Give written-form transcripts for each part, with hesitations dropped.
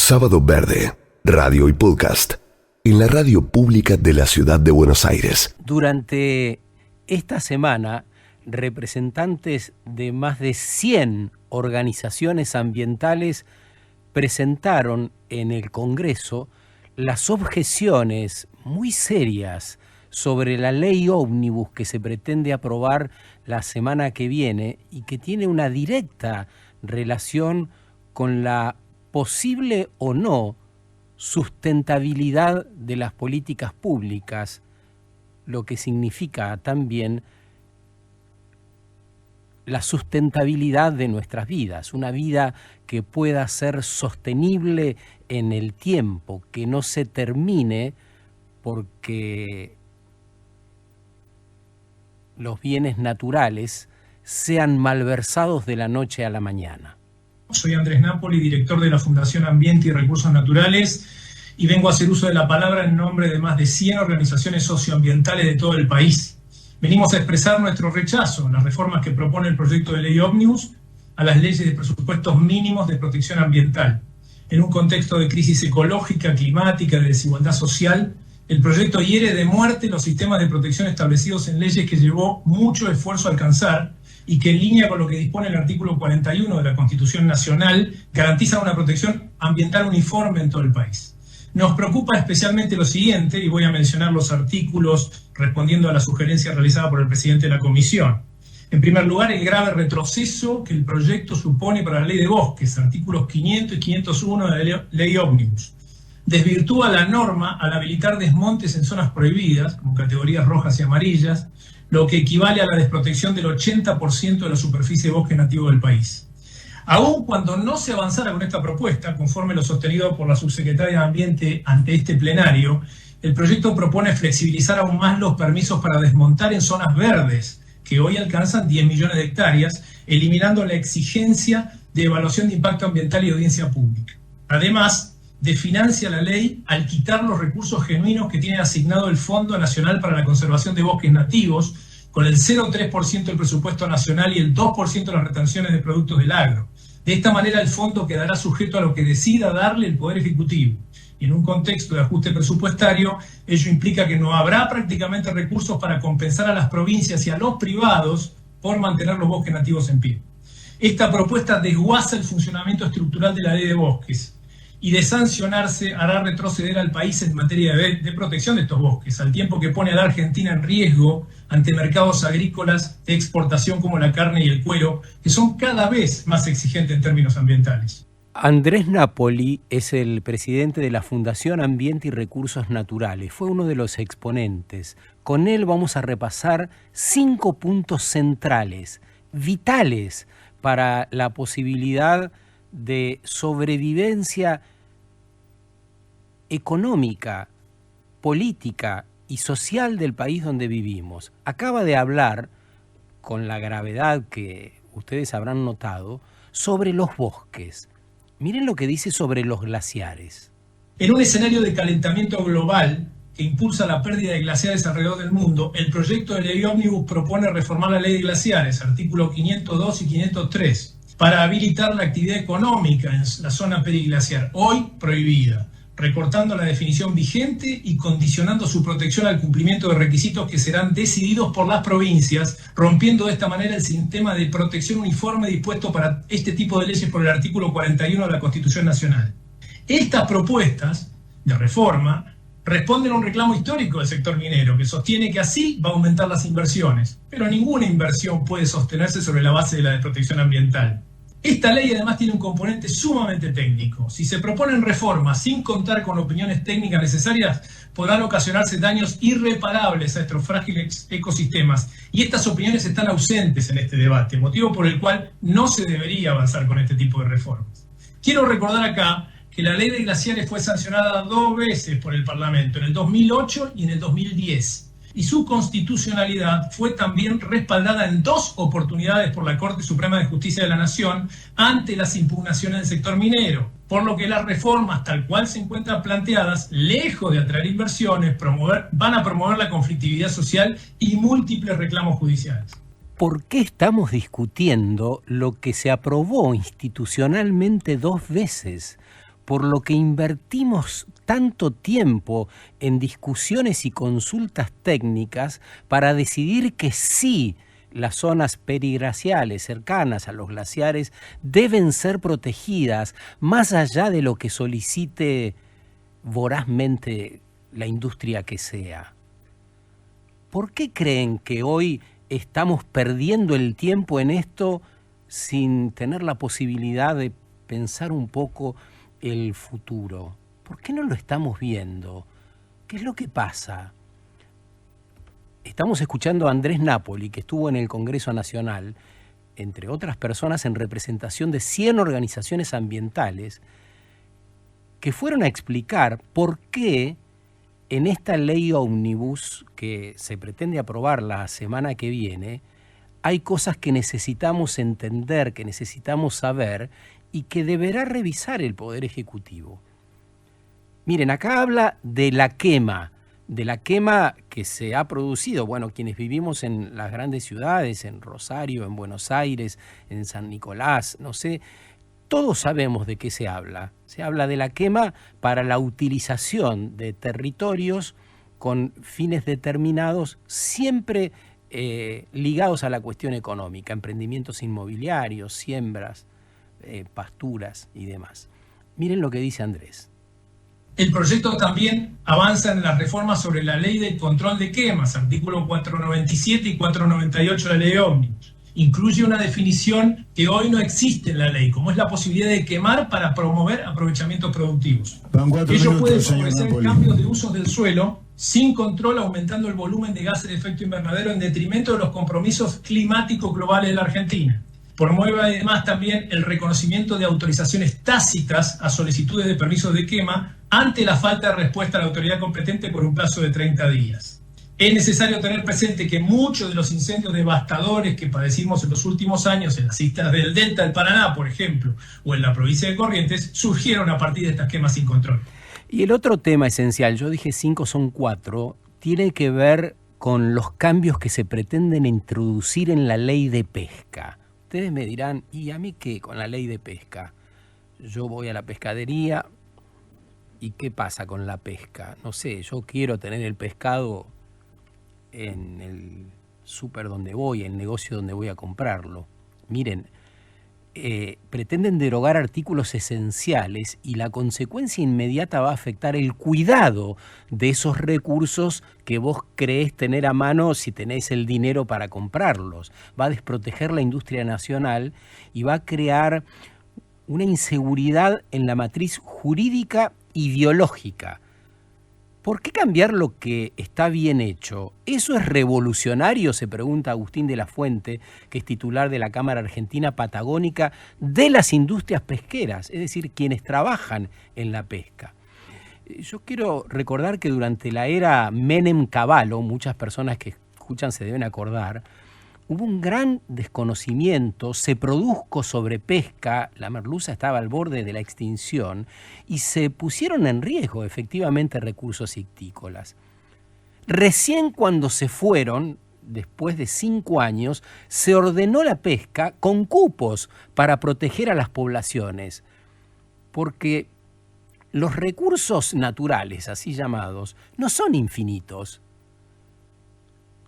Sábado Verde, radio y podcast, en la radio pública de la ciudad de Buenos Aires. Durante esta semana, representantes de más de 100 organizaciones ambientales presentaron en el Congreso las objeciones muy serias sobre la ley ómnibus que se pretende aprobar la semana que viene y que tiene una directa relación con la posible o no sustentabilidad de las políticas públicas, lo que significa también la sustentabilidad de nuestras vidas, una vida que pueda ser sostenible en el tiempo, que no se termine porque los bienes naturales sean malversados de la noche a la mañana. Soy Andrés Napoli, director de la Fundación Ambiente y Recursos Naturales, y vengo a hacer uso de la palabra en nombre de más de 100 organizaciones socioambientales de todo el país. Venimos a expresar nuestro rechazo a las reformas que propone el proyecto de ley ómnibus a las leyes de presupuestos mínimos de protección ambiental. En un contexto de crisis ecológica, climática, de desigualdad social, el proyecto hiere de muerte los sistemas de protección establecidos en leyes que llevó mucho esfuerzo a alcanzar y que, en línea con lo que dispone el artículo 41 de la Constitución Nacional, garantiza una protección ambiental uniforme en todo el país. Nos preocupa especialmente lo siguiente, y voy a mencionar los artículos respondiendo a la sugerencia realizada por el presidente de la Comisión. En primer lugar, el grave retroceso que el proyecto supone para la Ley de Bosques, artículos 500 y 501 de la Ley ómnibus. Desvirtúa la norma al habilitar desmontes en zonas prohibidas, como categorías rojas y amarillas, lo que equivale a la desprotección del 80% de la superficie de bosque nativo del país. Aun cuando no se avanzara con esta propuesta, conforme lo sostenido por la subsecretaria de Ambiente ante este plenario, el proyecto propone flexibilizar aún más los permisos para desmontar en zonas verdes, que hoy alcanzan 10 millones de hectáreas, eliminando la exigencia de evaluación de impacto ambiental y audiencia pública. Además, desfinancia la ley al quitar los recursos genuinos que tiene asignado el Fondo Nacional para la Conservación de Bosques Nativos, con el 0,3% del presupuesto nacional y el 2% de las retenciones de productos del agro. De esta manera, el fondo quedará sujeto a lo que decida darle el Poder Ejecutivo. Y en un contexto de ajuste presupuestario, ello implica que no habrá prácticamente recursos para compensar a las provincias y a los privados por mantener los bosques nativos en pie. Esta propuesta desguaza el funcionamiento estructural de la Ley de Bosques, y de sancionarse hará retroceder al país en materia de protección de estos bosques, al tiempo que pone a la Argentina en riesgo ante mercados agrícolas de exportación como la carne y el cuero, que son cada vez más exigentes en términos ambientales. Andrés Napoli es el presidente de la Fundación Ambiente y Recursos Naturales. Fue uno de los exponentes. Con él vamos a repasar 5 puntos centrales, vitales para la posibilidad de sobrevivencia económica, política y social del país donde vivimos. Acaba de hablar, con la gravedad que ustedes habrán notado, sobre los bosques. Miren lo que dice sobre los glaciares. En un escenario de calentamiento global que impulsa la pérdida de glaciares alrededor del mundo, el proyecto de ley ómnibus propone reformar la ley de glaciares, artículos 502 y 503, para habilitar la actividad económica en la zona periglaciar, hoy prohibida, recortando la definición vigente y condicionando su protección al cumplimiento de requisitos que serán decididos por las provincias, rompiendo de esta manera el sistema de protección uniforme dispuesto para este tipo de leyes por el artículo 41 de la Constitución Nacional. Estas propuestas de reforma responden a un reclamo histórico del sector minero, que sostiene que así va a aumentar las inversiones, pero ninguna inversión puede sostenerse sobre la base de la de protección ambiental. Esta ley además tiene un componente sumamente técnico. Si se proponen reformas sin contar con opiniones técnicas necesarias, podrán ocasionarse daños irreparables a estos frágiles ecosistemas. Y estas opiniones están ausentes en este debate, motivo por el cual no se debería avanzar con este tipo de reformas. Quiero recordar acá que la ley de glaciares fue sancionada 2 veces por el Parlamento, en el 2008 y en el 2010. Y su constitucionalidad fue también respaldada en 2 oportunidades por la Corte Suprema de Justicia de la Nación ante las impugnaciones del sector minero, por lo que las reformas tal cual se encuentran planteadas, lejos de atraer inversiones, van a promover la conflictividad social y múltiples reclamos judiciales. ¿Por qué estamos discutiendo lo que se aprobó institucionalmente 2 veces? por lo que invertimos tanto tiempo en discusiones y consultas técnicas para decidir que sí, las zonas periglaciales cercanas a los glaciares deben ser protegidas más allá de lo que solicite vorazmente la industria que sea. ¿Por qué creen que hoy estamos perdiendo el tiempo en esto sin tener la posibilidad de pensar un poco el futuro? ¿Por qué no lo estamos viendo? ¿Qué es lo que pasa? Estamos escuchando a Andrés Napoli, que estuvo en el Congreso Nacional, entre otras personas en representación de 100 organizaciones ambientales, que fueron a explicar por qué en esta ley ómnibus que se pretende aprobar la semana que viene, hay cosas que necesitamos entender, que necesitamos saber y que deberá revisar el Poder Ejecutivo. Miren, acá habla de la quema que se ha producido. Bueno, quienes vivimos en las grandes ciudades, en Rosario, en Buenos Aires, en San Nicolás, no sé, todos sabemos de qué se habla. Se habla de la quema para la utilización de territorios con fines determinados, siempre ligados a la cuestión económica, emprendimientos inmobiliarios, siembras, pasturas y demás. Miren lo que dice Andrés. El proyecto también avanza en las reformas sobre la ley de control de quemas, artículos 497 y 498 de la ley ómnibus. Incluye una definición que hoy no existe en la ley, como es la posibilidad de quemar para promover aprovechamientos productivos. Ello puede favorecer cambios de usos del suelo sin control, aumentando el volumen de gases de efecto invernadero en detrimento de los compromisos climáticos globales de la Argentina. Promueve además también el reconocimiento de autorizaciones tácitas a solicitudes de permisos de quema ante la falta de respuesta a la autoridad competente por un plazo de 30 días. Es necesario tener presente que muchos de los incendios devastadores que padecimos en los últimos años en las islas del Delta del Paraná, por ejemplo, o en la provincia de Corrientes, surgieron a partir de estas quemas sin control. Y el otro tema esencial, yo dije 5, son 4, tiene que ver con los cambios que se pretenden introducir en la ley de pesca. Ustedes me dirán, ¿y a mí qué con la ley de pesca? Yo voy a la pescadería y ¿qué pasa con la pesca? No sé, yo quiero tener el pescado en el súper donde voy, el negocio donde voy a comprarlo. Miren, pretenden derogar artículos esenciales y la consecuencia inmediata va a afectar el cuidado de esos recursos que vos creés tener a mano si tenés el dinero para comprarlos. Va a desproteger la industria nacional y va a crear una inseguridad en la matriz jurídica y biológica. ¿Por qué cambiar lo que está bien hecho? ¿Eso es revolucionario?, se pregunta Agustín de la Fuente, que es titular de la Cámara Argentina Patagónica de las Industrias Pesqueras, es decir, quienes trabajan en la pesca. Yo quiero recordar que durante la era Menem Cavallo, muchas personas que escuchan se deben acordar, hubo un gran desconocimiento, se produjo sobrepesca, la merluza estaba al borde de la extinción y se pusieron en riesgo efectivamente recursos ictícolas. Recién cuando se fueron, después de 5 años, se ordenó la pesca con cupos para proteger a las poblaciones, porque los recursos naturales, así llamados, no son infinitos,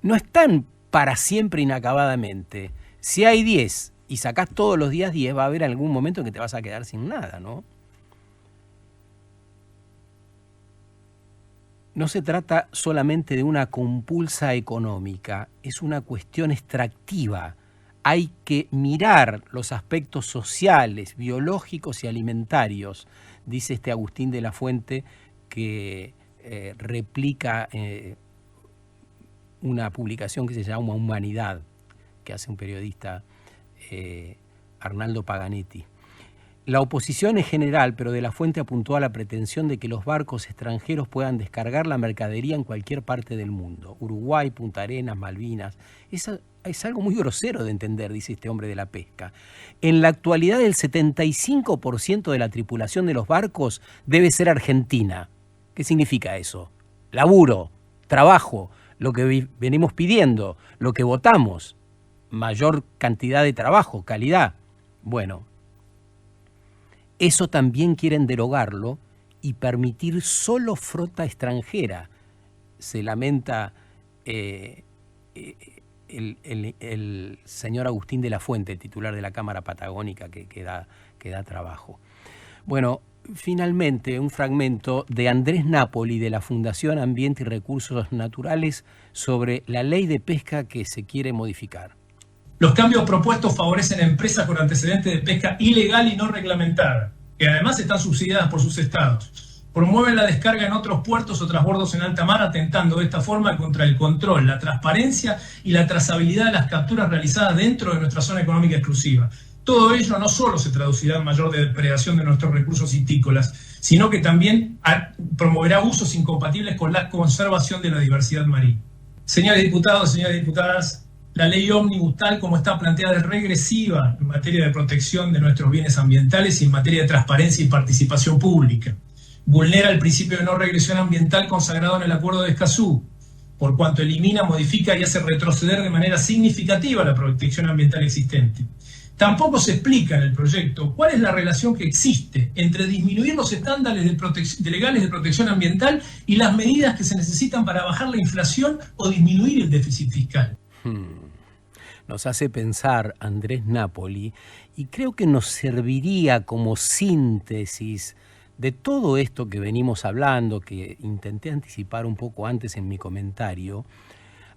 no están para siempre inacabadamente. Si hay 10 y sacás todos los días 10, va a haber algún momento en que te vas a quedar sin nada, ¿no? No se trata solamente de una compulsa económica, es una cuestión extractiva. Hay que mirar los aspectos sociales, biológicos y alimentarios, dice este Agustín de la Fuente, que replica una publicación que se llama Humanidad, que hace un periodista, Arnaldo Paganetti. La oposición es general, pero de la Fuente apuntó a la pretensión de que los barcos extranjeros puedan descargar la mercadería en cualquier parte del mundo. Uruguay, Punta Arenas, Malvinas. Es algo muy grosero de entender, dice este hombre de la pesca. En la actualidad, el 75% de la tripulación de los barcos debe ser argentina. ¿Qué significa eso? Laburo, trabajo, lo que venimos pidiendo, lo que votamos, mayor cantidad de trabajo, calidad. Bueno, Eso también quieren derogarlo y permitir solo flota extranjera. Se lamenta el señor Agustín de la Fuente, titular de la Cámara Patagónica, que da trabajo. Bueno, finalmente un fragmento de Andrés Napoli de la Fundación Ambiente y Recursos Naturales sobre la ley de pesca que se quiere modificar. Los cambios propuestos favorecen a empresas con antecedentes de pesca ilegal y no reglamentada, que además están subsidiadas por sus estados. Promueven la descarga en otros puertos o transbordos en alta mar, atentando de esta forma contra el control, la transparencia y la trazabilidad de las capturas realizadas dentro de nuestra zona económica exclusiva. Todo ello no solo se traducirá en mayor depredación de nuestros recursos histícolas, sino que también promoverá usos incompatibles con la conservación de la diversidad marina. Señores diputados, señoras diputadas, la ley ómnibus tal como está planteada es regresiva en materia de protección de nuestros bienes ambientales y en materia de transparencia y participación pública. Vulnera el principio de no regresión ambiental consagrado en el Acuerdo de Escazú, por cuanto elimina, modifica y hace retroceder de manera significativa la protección ambiental existente. Tampoco se explica en el proyecto cuál es la relación que existe entre disminuir los estándares legales de protección ambiental y las medidas que se necesitan para bajar la inflación o disminuir el déficit fiscal. Nos hace pensar Andrés Napoli y creo que nos serviría como síntesis de todo esto que venimos hablando, que intenté anticipar un poco antes en mi comentario,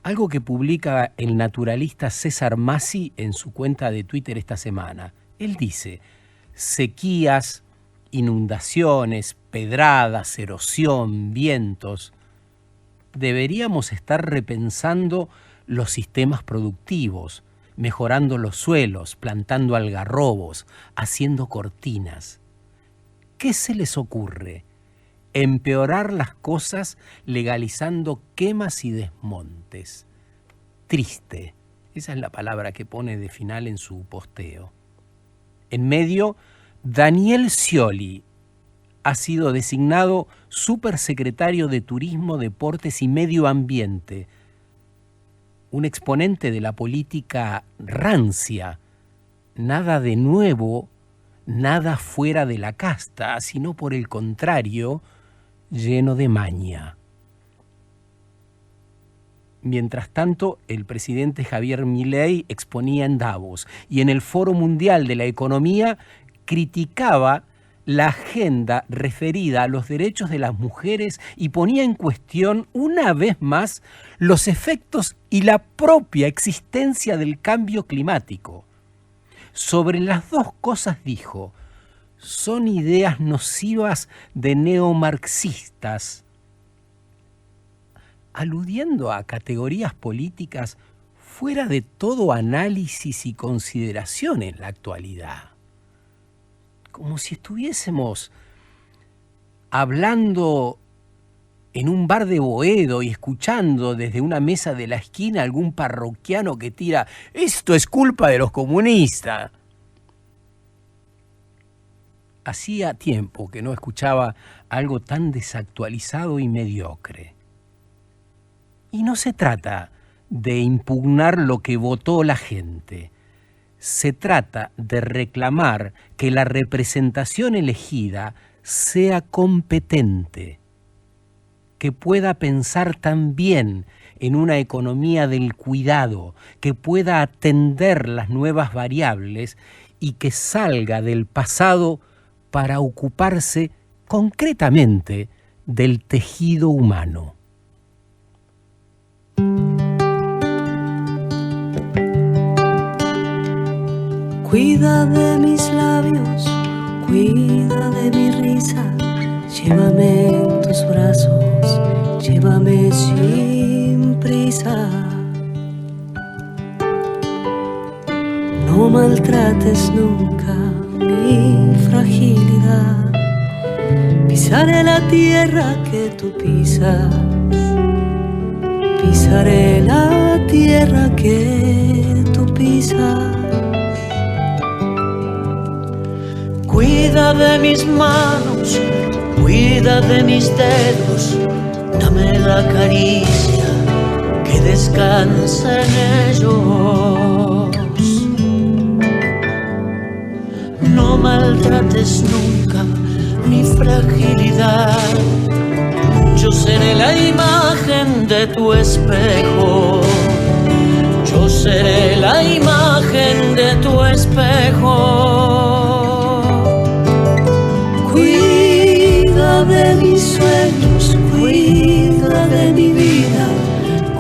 algo que publica el naturalista César Massi en su cuenta de Twitter esta semana. Él dice: sequías, inundaciones, pedradas, erosión, vientos. Deberíamos estar repensando los sistemas productivos, mejorando los suelos, plantando algarrobos, haciendo cortinas. ¿Qué se les ocurre? Empeorar las cosas legalizando quemas y desmontes. Triste, esa es la palabra que pone de final en su posteo. En medio, Daniel Scioli ha sido designado supersecretario de Turismo, Deportes y Medio Ambiente, un exponente de la política rancia, nada de nuevo, nada fuera de la casta, sino por el contrario, lleno de maña. Mientras tanto, el presidente Javier Milei exponía en Davos y en el Foro Mundial de la Economía criticaba la agenda referida a los derechos de las mujeres y ponía en cuestión una vez más los efectos y la propia existencia del cambio climático. Sobre las dos cosas dijo: son ideas nocivas de neomarxistas, aludiendo a categorías políticas fuera de todo análisis y consideración en la actualidad. Como si estuviésemos hablando en un bar de Boedo y escuchando desde una mesa de la esquina algún parroquiano que tira: esto es culpa de los comunistas. Hacía tiempo que no escuchaba algo tan desactualizado y mediocre. Y no se trata de impugnar lo que votó la gente. Se trata de reclamar que la representación elegida sea competente, que pueda pensar también en una economía del cuidado, que pueda atender las nuevas variables y que salga del pasado para ocuparse concretamente del tejido humano. Cuida de mis labios, cuida de mi risa, llévame en tus brazos, llévame sin prisa. No maltrates nunca mi fragilidad, pisaré la tierra que tú pisas, pisaré la tierra que tú pisas. Cuida de mis manos, cuida de mis dedos, dame la caricia que descansa en ellos. no maltrates nunca mi fragilidad. Yo seré la imagen de tu espejo. Yo seré la imagen de tu espejo. Cuida de mis sueños, cuida de mi vida,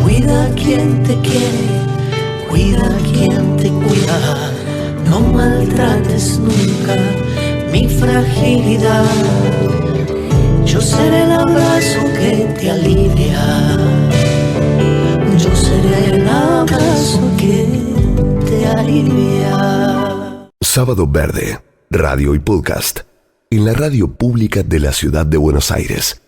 cuida a quien te quiere, cuida a quien te cuida. No maltrates nunca mi fragilidad. Yo seré el abrazo que te alivia. Yo seré el abrazo que te alivia. Sábado Verde, radio y podcast. En la radio pública de la ciudad de Buenos Aires.